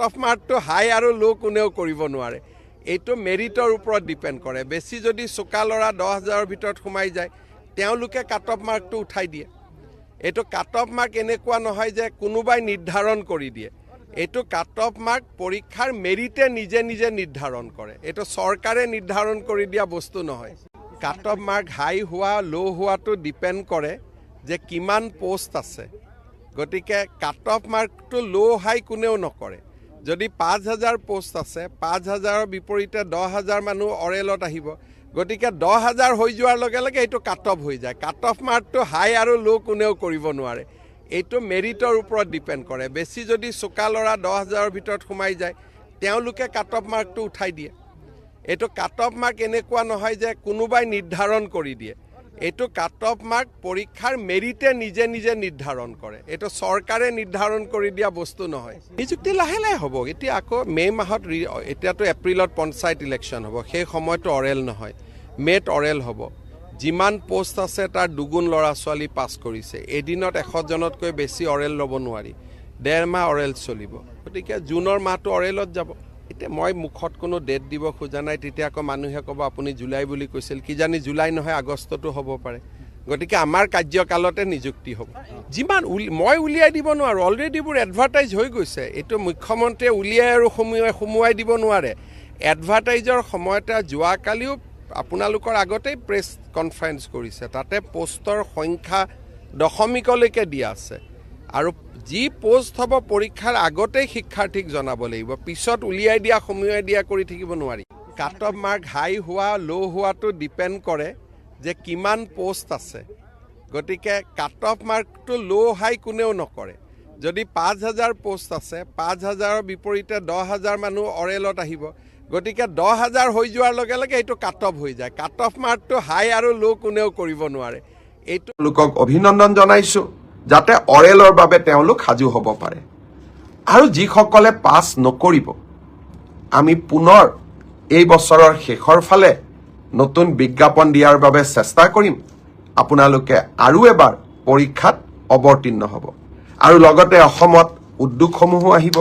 of মাৰ্কটো হাই আৰু ল' কোনেও কৰিব নোৱাৰে এইটো মেৰিটৰ ওপৰত ডিপেণ্ড কৰে বেছি যদি চোকা ল'ৰা 10,000ৰ ভিতৰত সোমাই যায় তেওঁলোকে কাট অফ মাৰ্কটো উঠাই দিয়ে এইটো কাট অফ মাৰ্ক এনেকুৱা নহয় যে কোনোবাই নিৰ্ধাৰণ কৰি দিয়ে এইটো কাট অফ মাৰ্ক পৰীক্ষাৰ মেৰিটে নিজে নিজে নিৰ্ধাৰণ কৰে এইটো চৰকাৰে নিৰ্ধাৰণ কৰি দিয়া বস্তু নহয় কাট অফ মাৰ্ক হাই হোৱা ল' হোৱাটো ডিপেণ্ড কৰে যে কিমান পোষ্ট আছে গতিকে কাট অফ মাৰ্কটো ল' হাই কোনেও নকৰে যদি 5,000 পোষ্ট আছে 5,000ৰ বিপৰীতে 10,000 মানুহ অৰেলত আহিব গতিকে 10,000 হৈ যোৱাৰ লগে লগে এইটো কাট অফ হৈ যায় কাট অফ মাৰ্কটো হাই আৰু ল' কোনেও কৰিব নোৱাৰে এইটো মেৰিটৰ ওপৰত ডিপেণ্ড কৰে বেছি যদি চোকা ল'ৰা 10,000ৰ ভিতৰত সোমাই যায় তেওঁলোকে কাট অফ মাৰ্কটো উঠাই দিয়ে এইটো কাট অফ মাৰ্ক এনেকুৱা নহয় যে কোনোবাই নিৰ্ধাৰণ কৰি দিয়ে এইটো কাট অফ মাৰ্ক পৰীক্ষাৰ মেৰিটে নিজে নিজে নিৰ্ধাৰণ কৰে এইটো চৰকাৰে নিৰ্ধাৰণ কৰি দিয়া বস্তু নহয় নিযুক্তি লাহে লাহে হ'ব এতিয়া আকৌ মে' মাহত এতিয়াতো এপ্ৰিলত পঞ্চায়ত ইলেকশ্যন হ'ব সেই সময়টো অৰেল নহয় মে'ত অৰেল হ'ব যিমান পোষ্ট আছে তাৰ দুগুণ ল'ৰা ছোৱালী পাছ কৰিছে এদিনত 100জনতকৈ বেছি অৰেল ল'ব নোৱাৰি 1.5 মাহ অৰেল চলিব গতিকে জুনৰ মাহটো অৰেলত যাব এতিয়া মই মুখত কোনো ডেট দিব খোজা নাই তেতিয়া আকৌ মানুহে ক'ব আপুনি জুলাই বুলি কৈছিল কিজানি জুলাই নহয় আগষ্টতো হ'ব পাৰে গতিকে আমাৰ কাৰ্যকালতে নিযুক্তি হ'ব যিমান মই উলিয়াই দিব নোৱাৰোঁ অলৰেডি এইবোৰ এডভাৰটাইজ হৈ গৈছে এইটো মুখ্যমন্ত্ৰীয়ে উলিয়াই আৰু সুমুৱাই দিব নোৱাৰে এডভাৰটাইজৰ সময়তে যোৱাকালিও আপোনালোকৰ আগতেই প্ৰেছ কনফাৰেঞ্চ কৰিছে তাতে পোষ্টৰ সংখ্যা দশমিকলৈকে দিয়া আছে আৰু যি পোষ্ট হ'ব পৰীক্ষাৰ আগতেই শিক্ষাৰ্থীক জনাব লাগিব পিছত উলিয়াই দিয়া সুমুৱাই দিয়া কৰি থাকিব নোৱাৰি কাট অফ মাৰ্ক হাই হোৱা ল' হোৱাটো ডিপেণ্ড কৰে যে কিমান পোষ্ট আছে গতিকে কাট অফ মাৰ্কটো ল' হাই কোনেও নকৰে যদি 5,000 পোষ্ট আছে 5,000ৰ বিপৰীতে 10,000 মানুহ অৰেলত আহিব গতিকে 10,000 হৈ যোৱাৰ লগে লগে এইটো কাট অফ হৈ যায় কাট অফ মাৰ্কটো হাই আৰু ল' কোনেও কৰিব নোৱাৰে এইটো লোকক অভিনন্দন জনাইছোঁ যাতে অৰেলৰ বাবে তেওঁলোক সাজু হ'ব পাৰে আৰু যিসকলে পাছ নকৰিব আমি পুনৰ এই বছৰৰ শেষৰ ফালে নতুন বিজ্ঞাপন দিয়াৰ বাবে চেষ্টা কৰিম আপোনালোকে আৰু এবাৰ পৰীক্ষাত অৱতীৰ্ণ হ'ব আৰু লগতে অসমত উদ্যোগসমূহো আহিব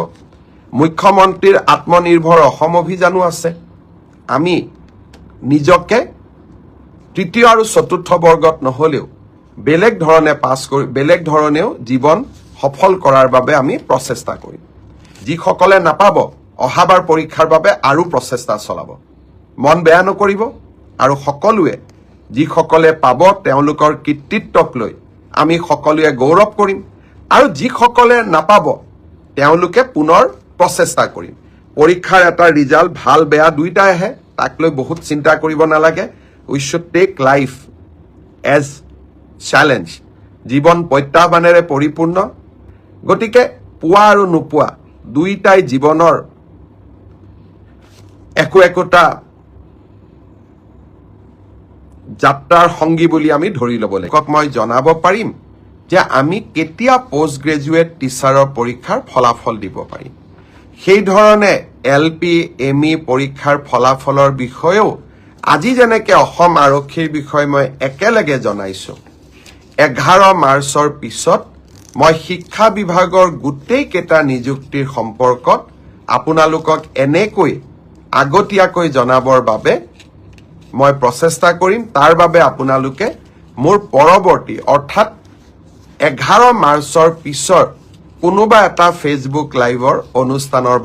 মুখ্যমন্ত্ৰীৰ আত্মনিৰ্ভৰ অসম অভিযানো আছে আমি নিজকে তৃতীয় আৰু চতুৰ্থ বৰ্গত নহ'লেও বেলেগ ধৰণে পাছ কৰি বেলেগ ধৰণেও জীৱন সফল কৰাৰ বাবে আমি প্ৰচেষ্টা কৰিম যিসকলে নাপাব অহাবাৰ পৰীক্ষাৰ বাবে আৰু প্ৰচেষ্টা চলাব মন বেয়া নকৰিব আৰু সকলোৱে যিসকলে পাব তেওঁলোকৰ কৃতিত্বক লৈ আমি সকলোৱে গৌৰৱ কৰিম আৰু যিসকলে নাপাব তেওঁলোকে পুনৰ প্ৰচেষ্টা কৰিম পৰীক্ষাৰ এটা ৰিজাল্ট ভাল বেয়া দুইটাই আহে তাক লৈ বহুত চিন্তা কৰিব নালাগে we should take life as challenge জীৱন প্ৰত্যাহ্বানেৰে পৰিপূৰ্ণ গতিকে পোৱা আৰু নোপোৱা দুইটাই জীৱনৰ একোটা যাত্ৰাৰ সংগী বুলি আমি ধৰি ল'ব লাগিব মই জনাব পাৰিম যে আমি কেতিয়া পোষ্ট গ্ৰেজুৱেট টিচাৰৰ পৰীক্ষাৰ ফলাফল দিব পাৰিম সেই ধৰণে LP ME পৰীক্ষাৰ ফলাফলৰ বিষয়েও আজি যেনেকৈ অসম আৰক্ষীৰ বিষয়ে মই একেলগে জনাইছোঁ 11 মাৰ্চৰ পিছত মই শিক্ষা বিভাগৰ গোটেইকেইটা নিযুক্তিৰ সম্পৰ্কত আপোনালোকক এনেকৈ আগতীয়াকৈ জনাবৰ বাবে মই প্ৰচেষ্টা কৰিম তাৰ বাবে আপোনালোকে মোৰ পৰৱৰ্তী অৰ্থাৎ 11 মাৰ্চৰ পিছৰ কোনোবা এটা ফেচবুক লাইভৰ অনুষ্ঠানৰ